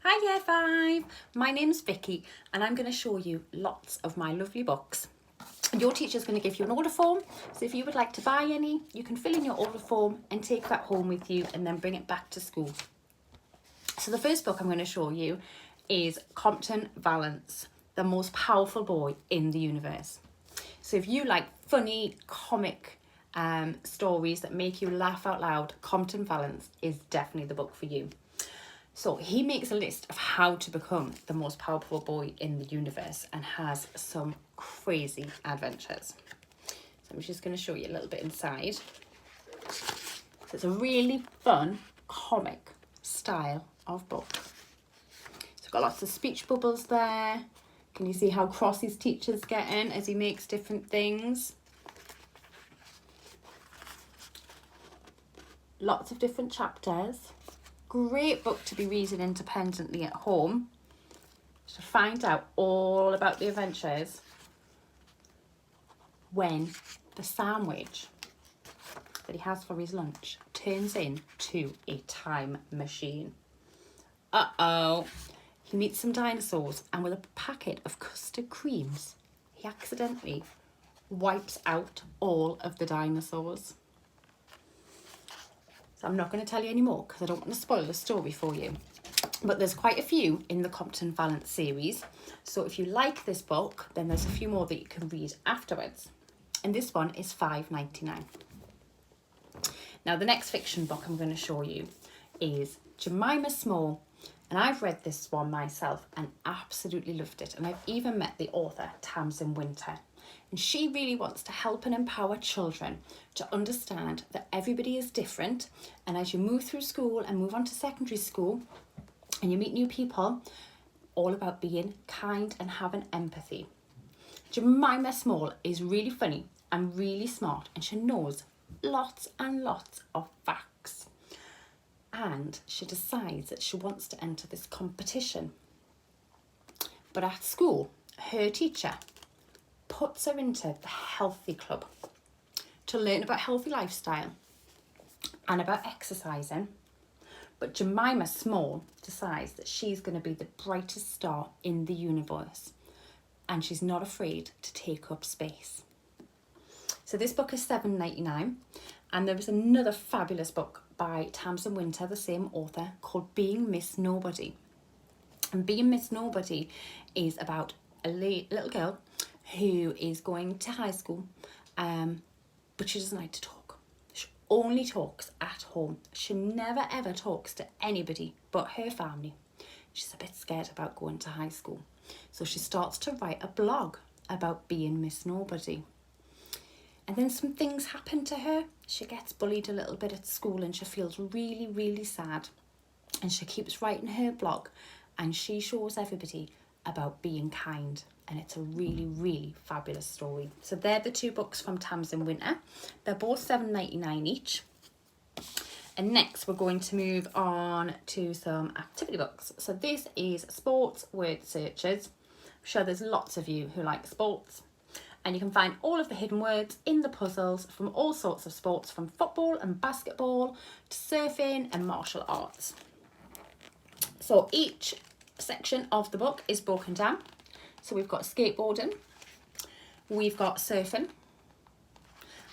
Hi Year 5, my name's Vicky and I'm going to show you lots of my lovely books. Your teacher's going to give you an order form, so if you would like to buy any, you can fill in your order form and take that home with you and then bring it back to school. So the first book I'm going to show you is Compton Balance, the most powerful boy in the universe. So if you like funny comic stories that make you laugh out loud, Compton Balance is definitely the book for you. So he makes a list of how to become the most powerful boy in the universe and has some crazy adventures. So I'm just going to show you a little bit inside. So it's a really fun comic style of book. So it's got lots of speech bubbles there. Can you see how cross his teacher's getting as he makes different things? Lots of different chapters. Great book to be reading independently at home to find out all about the adventures when the sandwich that he has for his lunch turns into a time machine. He meets some dinosaurs, and with a packet of custard creams, he accidentally wipes out all of the dinosaurs. So I'm not going to tell you any more because I don't want to spoil the story for you. But there's quite a few in the Compton Balance series. So if you like this book, then there's a few more that you can read afterwards. And this one is $5.99. Now the next fiction book I'm going to show you is Jemima Small. And I've read this one myself and absolutely loved it. And I've even met the author, Tamsin Winter. And she really wants to help and empower children to understand that everybody is different. And as you move through school and move on to secondary school and you meet new people, all about being kind and having empathy. Jemima Small is really funny and really smart, and she knows lots and lots of facts. And she decides that she wants to enter this competition. But at school, her teacher puts her into the healthy club to learn about healthy lifestyle and about exercising. But Jemima Small decides that she's going to be the brightest star in the universe, and she's not afraid to take up space. So this book is $7.99, and there is another fabulous book by Tamsin Winter, the same author, called Being Miss Nobody. And Being Miss Nobody is about a little girl who is going to high school, but she doesn't like to talk. She only talks at home. She never ever talks to anybody but her family. She's a bit scared about going to high school. So she starts to write a blog about being Miss Nobody. And then some things happen to her. She gets bullied a little bit at school and she feels really, really sad. And she keeps writing her blog and she shows everybody about being kind. And it's a really, really fabulous story. So they're the two books from Tamsin Winter. They're both $7.99 each. And next we're going to move on to some activity books. So this is Sports Word Searches. I'm sure there's lots of you who like sports. And you can find all of the hidden words in the puzzles from all sorts of sports, from football and basketball to surfing and martial arts. So each section of the book is broken down. So we've got skateboarding, we've got surfing,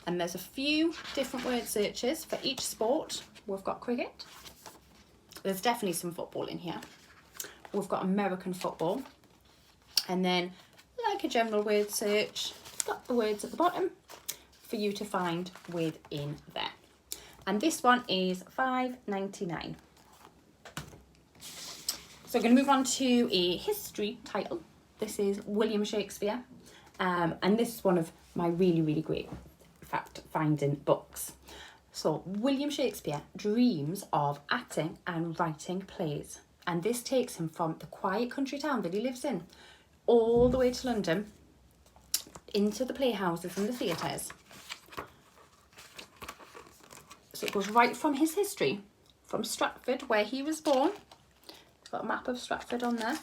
and there's a few different word searches for each sport. We've got cricket. There's definitely some football in here. We've got American football. And then, like a general word search, got the words at the bottom for you to find within there. And this one is $5.99. So we're going to move on to a history title. This is William Shakespeare. And this is one of my really, really great fact-finding books. So William Shakespeare dreams of acting and writing plays. And this takes him from the quiet country town that he lives in all the way to London, into the playhouses and the theatres. So it goes right from his history, from Stratford, where he was born. It's got a map of Stratford on there.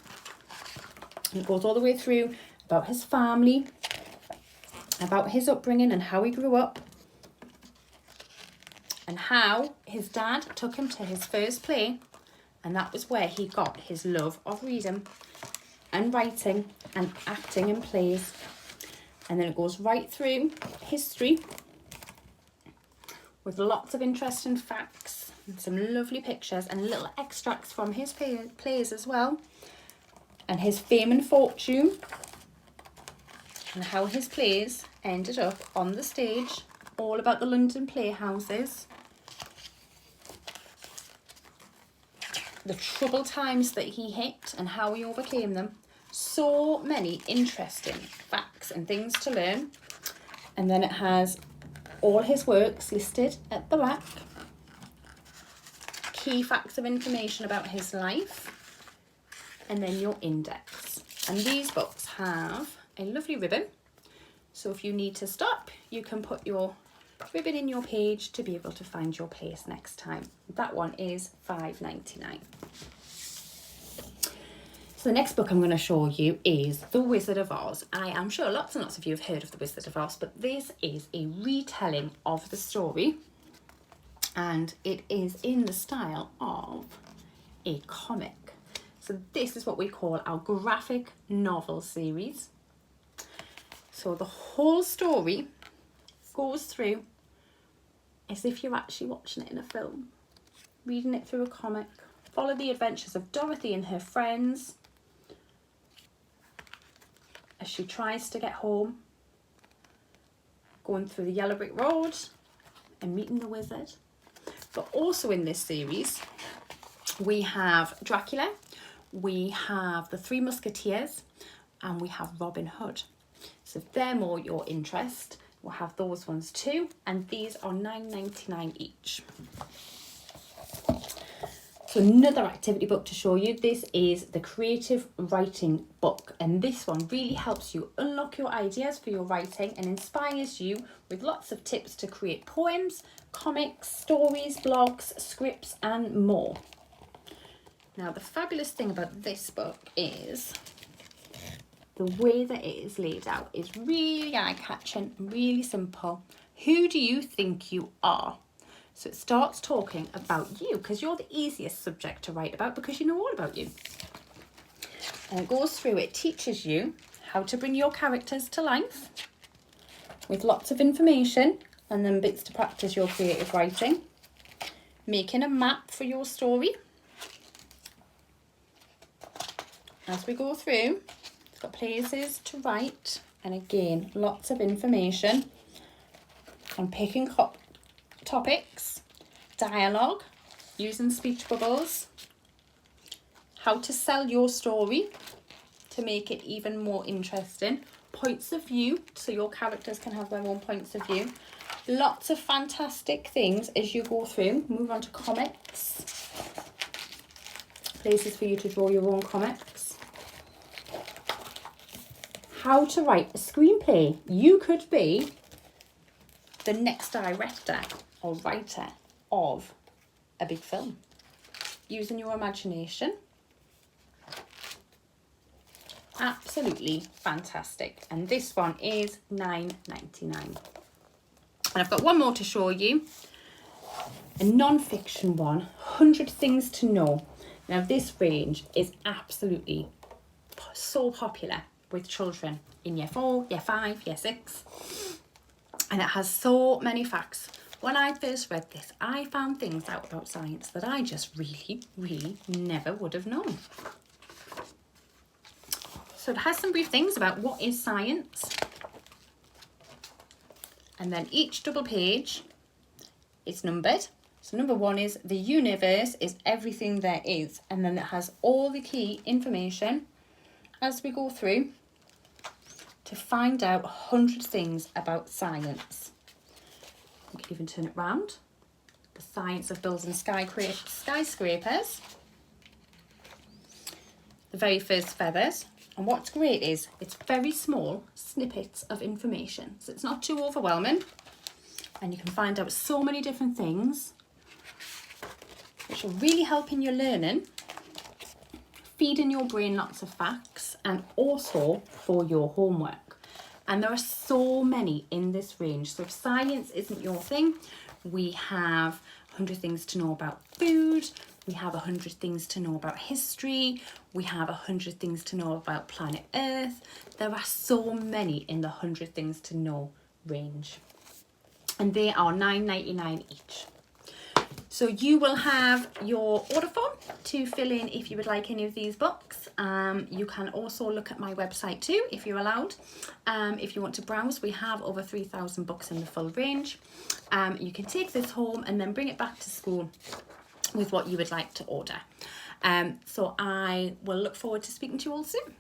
And it goes all the way through about his family, about his upbringing and how he grew up, and how his dad took him to his first play And that was where he got his love of reading and writing and acting in plays. And then it goes right through history with lots of interesting facts and some lovely pictures and little extracts from his plays as well. And his fame and fortune and how his plays ended up on the stage, all about the London playhouses, the troubled times that he hit and how he overcame them. So many interesting facts and things to learn. And then it has all his works listed at the back, key facts of information about his life, and then your index. And these books have a lovely ribbon, so if you need to stop, you can put your ribbon in your page to be able to find your place next time. That one is $5.99. So the next book I'm going to show you is The Wizard of Oz. I am sure lots and lots of you have heard of The Wizard of Oz, but this is a retelling of the story, and it is in the style of a comic. So this is what we call our graphic novel series. So the whole story goes through as if you're actually watching it in a film, reading it through a comic. Follow the adventures of Dorothy and her friends as she tries to get home, going through the yellow brick road and meeting the wizard. But also in this series, we have Dracula, we have the Three Musketeers, and we have Robin Hood. So if they're more your interest, we'll have those ones too, and these are $9.99 each. So another activity book to show you, this is the Creative Writing Book, and this one really helps you unlock your ideas for your writing and inspires you with lots of tips to create poems, comics, stories, blogs, scripts and more. Now the fabulous thing about this book is the way that it is laid out is really eye-catching, really simple. Who do you think you are? So it starts talking about you, because you're the easiest subject to write about because you know all about you. And it goes through, it teaches you how to bring your characters to life with lots of information and then bits to practice your creative writing. Making a map for your story. As we go through, it's got places to write, and again, lots of information on picking topics, dialogue, using speech bubbles, how to sell your story to make it even more interesting, points of view, so your characters can have their own points of view. Lots of fantastic things as you go through. Move on to comics. Places for you to draw your own comics. How to write a screenplay. You could be the next director or writer of a big film using your imagination. Absolutely fantastic. And this one is $9.99. And I've got one more to show you, a non-fiction one, 100 Things to Know. Now this range is absolutely so popular with children in year 4, year 5, year 6. And it has so many facts. When I first read this, I found things out about science that I just really never would have known. So it has some brief things about what is science. And then each double page is numbered. So number 1 is the universe is everything there is. And then it has all the key information as we go through to find out 100 things about science. You can even turn it round. The science of building skyscrapers. The very first feathers. And what's great is it's very small snippets of information. So it's not too overwhelming. And you can find out so many different things which will really help in your learning, feeding your brain lots of facts, and also for your homework. And there are so many in this range. So if science isn't your thing, we have 100 Things to Know about food, We have 100 things to know about history. We have 100 things to know about planet Earth. There are so many in the 100 things to know range. And they are $9.99 each. So you will have your order form to fill in if you would like any of these books. You can also look at my website too, if you're allowed. If you want to browse, we have over 3,000 books in the full range. You can take this home and then bring it back to school with what you would like to order. So I will look forward to speaking to you all soon.